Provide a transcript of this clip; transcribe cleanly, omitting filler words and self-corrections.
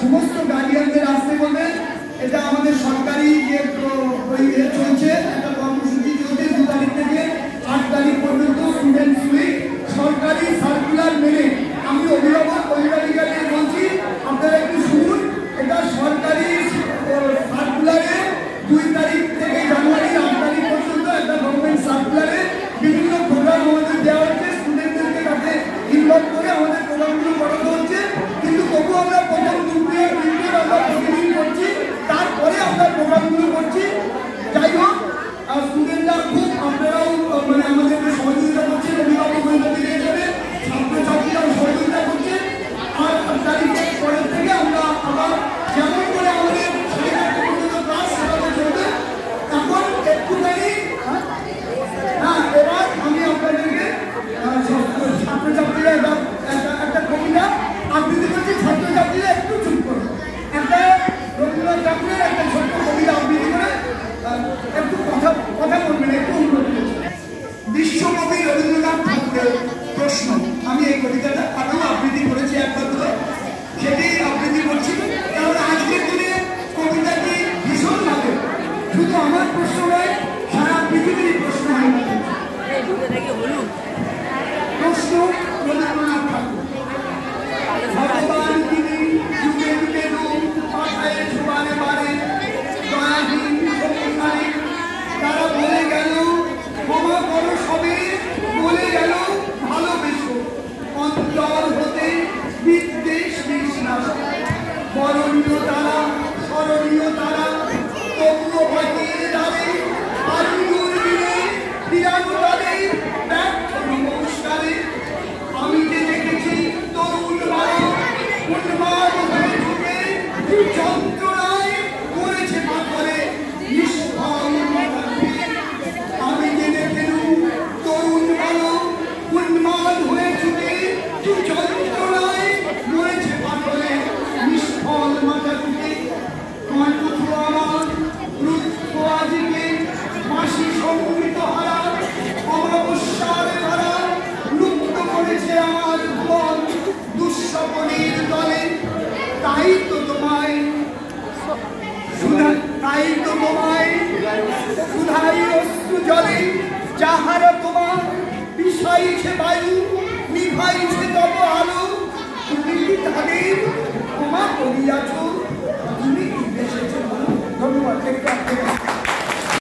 সমস্ত গার্ডিয়ানদের আসতে বলবেন। এটা আমাদের সরকারি যে চলছে একটা কর্মসূচি চলছে 2 তারিখ থেকে 8 তারিখ পর্যন্ত স্টুডেন্ট উইক। সরকারি সার্কুলার মেনে আমি অভিভাবক অভিভাবিকাদের বলছি আপনারা একটু শুনুন। এটা সরকারি সার্কুলারে 2 তারিখ থেকে জানুয়ারি 8 তারিখ পর্যন্ত একটা গভর্নমেন্ট সার্কুলারে বিভিন্ন প্রোগ্রাম আমাদের দেওয়া হচ্ছে। স্টুডেন্টদেরকে তাতে ইনভলভ করে আমাদের প্রোগ্রামগুলো করানো হচ্ছে। কিন্তু তবু আমরা প্রথম 2 পিরিয়ড আমরা প্রতিদিন করছি, তারপরে আমরা প্রোগ্রামগুলো করছি। যাই হোক, স্টুডেন্টরা খুব আপনারাও মানে আমাদেরকে সহযোগিতা করছেন, অভিভাবক অভিভাবকদের হিসেবে ছাত্রছাত্রীরাও সহযোগিতা করছেন। আর তারিখের পরের থেকে আমরা আবার যেমন করে আমাদের ক্লাস সেভাবে চলবে। এখন একটুখানি এবার আমি আপনাদেরকে ছাত্রছাত্রীরা একটা কবিতা আবৃত্তি করছি। ছাত্রছাত্রীরা একটু চুপ করো, একটা রবীন্দ্রনাথ ঠাকুরের একটা ছোট্ট কবিতা আবৃত্তি করে একটু কথা বলবেন, একটু অনুরোধ করছি। বিশ্বকবি রবীন্দ্রনাথ ঠাকুরের প্রশ্ন। আমি এই কবিতাটা আগেও আবৃত্তি করেছি একবার করে, সেটি আবৃত্তি করছি। কারণ আজকের দিনে কবিতাটি ভীষণ লাগে, শুধু আমার প্রশ্ন নয়, সারা পৃথিবীর প্রশ্ন হয় না। প্রশ্ন রবীন্দ্রনাথ ঠাকুর। ভগবান তিনি যুগে যুগে রূপ পাঠায় বারে বারে, দয়াহীন শক্তিশালী তারা বলে গেল ক্ষমা করো সবে, বলে গেল ভালোবেসো, অন্তর হতে বিদ্বেষ বিশ্বাস। বরণীয় তারা স্মরণীয় তারা তবুও ভাটিয়ে দাঁড়ে, আলুর দিনে ফিরানো তাদের ব্যর্থ নমস্কারে। আমি যে দেখেছি তরুণ বালক উন্মাদ হয়ে ঢুকে যন্ত্রণায় পড়েছে পাথরে নিষ্ফল। আমি যে দেখেছি তরুণ বালক উন্মাদ হয়ে ঢুকে যন্ত্রণায় পড়েছে পাথরে নিষ্ফল মাথা টুকে। কণ্ঠ আমার রুদ্ধ আজকে মাসি সংগীত হারা অমাবস্যার ধারা লুপ্ত করেছে আমার ভুবন দুঃস্বপনের দলে। তাই তো তোমায় সুধাই অশ্রু জলে, যাহার তোমার বিষাইছে বায়ু নিভাইছে তব আলো। তুমি কি তাদের ক্ষমা করিয়াছ? তুমি কি বেসেছ? ধন্যবাদ।